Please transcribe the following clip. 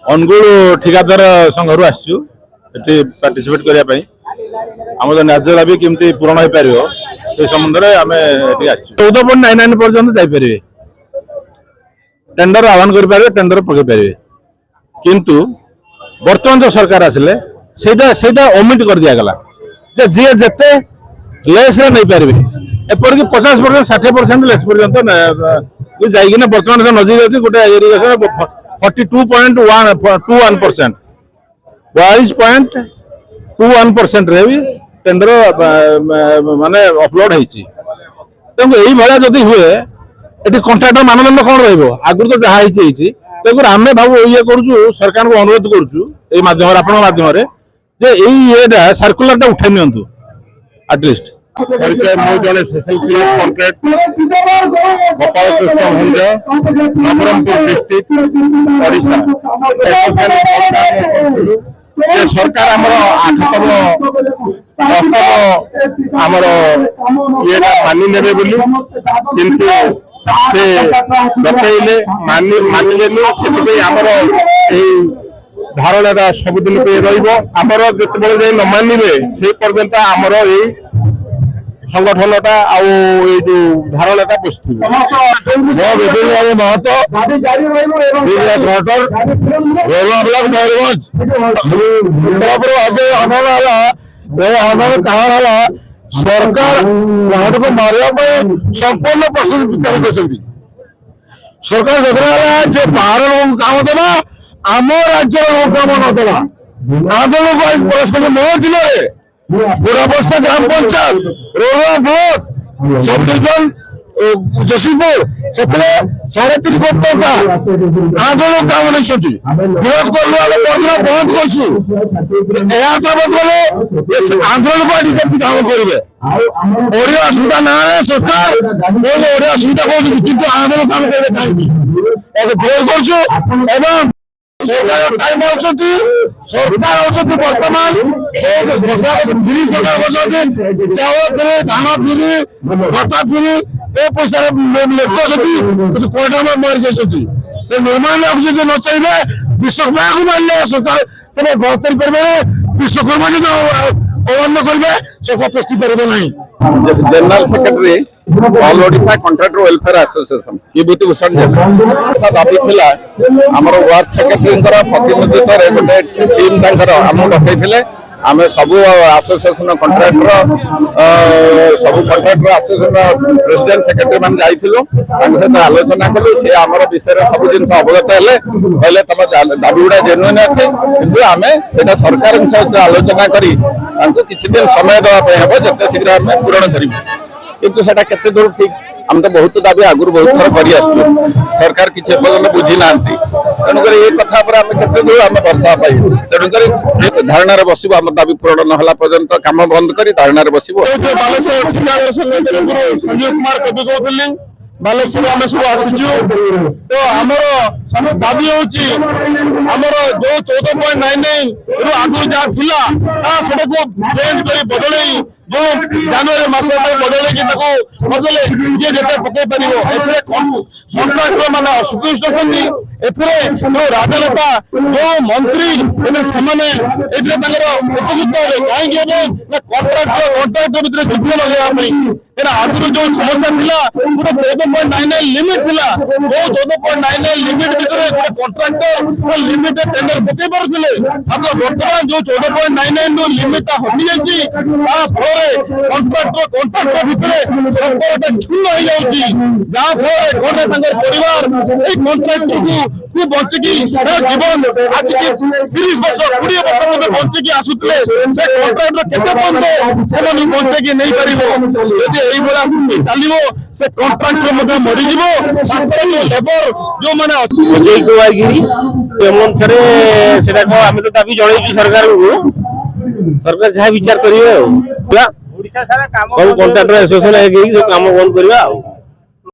अनुगुल ठिकादार संघ आसचु पार्टिसिपेट करने आम जो न्याय दाबी केमती पूरण हो पार से संबंध में आम 14.99 पर्यटन जापरे टेंडर आह्वान करें टेंडर पकई पारे किंतु बर्तमान जो सरकार आसिले से ओमिट कर दिगला जी जिते लेस नहीं पारे एपरिक 50% 60% लेस पर्यटन जाइए बर्तमान नजर अच्छी गोटे इरिगेशन 42.21% 42.21% रे भी टेंडर माने अपलोड होती भाया जदि हुए ये कंट्राक्टर मानदंड कौन रगुरी तो जहाँ तेज आम भाव ये करूँ सरकार को अनुरोध करूँ ये सर्कुलर उठे नि आटलिस्ट least special police contract Gopal Krishna Bhanj Nabarangpur district Odisha सरकार आठतम 10तम ये मानि ने किंतु से बतईले मानिले धारणा सबुदिन रमर जिते न मानवे से पर्यंत आमर यही संगठनटा धारणाटा बसुब विपिन महतो सरकार को मारे संपूर्ण प्रस्तुति कर सरकार जो बाहर लोग काम देवा आम राज्य काम न देवा आंदोलन परस्पर मो जिले बुराबस्ता ग्राम पंचायत रोला भोट सब डिविजन जशीपुर से 3.5 कोटी टका आंदोलन काम नहीं विरोध कर बंद कर आंदोलन को काम करेंगे ओडिया सुविधा ना सरकार ओडिया सुविधा कौन आंदोलन काम करेंगे विरोध कर सरकार बर्तमान फ्री सरकार चाउल फ्री धान फ्री भत्ता फ्री ए पैसा लेखुं कोटा में मरी जाती निर्माण न चाहिए विश्वकर्मा को मारे सरकार तेरे बंद करें विश्वकर्मा जो अवमानना करेंगे से प्रतिष्ठित करेंगे नहीं general secretary all Odisha contractor welfare association Bibhuti Bhushan दाबी थिला हमर वार्ड सेक्रेटरी प्रतिनिधित्व गोटे टीम आम डकई आम सब एसोसिएशन कॉन्ट्रैक्टर सब कॉन्ट्रैक्टर एसोसिएशन प्रेसिडेंट सेक्रेटरी मान जाइथिलु सहित आलोचना कलु से आम विषय सब जिन अवगत हेले कहले तुम दाबी गुड़ा जेन्युइन अच्छे कि आम से सरकार सहित आलोचना करी किसी दिन समय देवाई हम जिते शीघ्र आम पूरण करूँ किंतु सेटा केते दूर ठीक हम तो बहुत दाबी आगुरी बहुत थर कर सरकार किसी एपर्यंत बुझी ना तेणुक ये कथा पर आम केते दूर आम भरसा पाइबू तेणुक धारणा बसबू आम दाबी पूरण ना पर्यंत काम बंद कर धारणा बसबू संजीव कुमार कवि कहते बालेश्वर आम सब आसचु तो आमर दाबी होमर जो 14.99 आगुरी जहाँ थी चेंज कर बदल जो जनवरी मस बदल किए जिते पकई पार कंट्राक्टर मान असंतुष्ट जो राजनेता जो मंत्री उपयुक्त कहीं कंट्राक्टर भितर चुक्ति लगाई आगुरी जो समस्या थी 14.99 लिमिट थी जो 14.99 लिमिट भितर कंट्राक्टर लिमिट टेंडर पकई पारे बर्तमान जो 14.99 लिमिट हटि जाए कंट्राक्टर भितर संपर्क क्षुण्ण हो जाए जहाँ फल परिवार कंट्राक्टर को बचिकी जीवन आज 30 वर्ष 20 वर्ष बचिकी आसुले से कंट्राक्टर केते पर्यंत से बचेकी नहीं पार यदि चलो से कंट्राक्टर मरीज लेबर जो मैंने अजय कुमार गिरी आम तो दाबी जन सरकार को सरकार जहाँ विचार करेंगे कंट्राक्टर एसोसिएशन काम बंद करवा।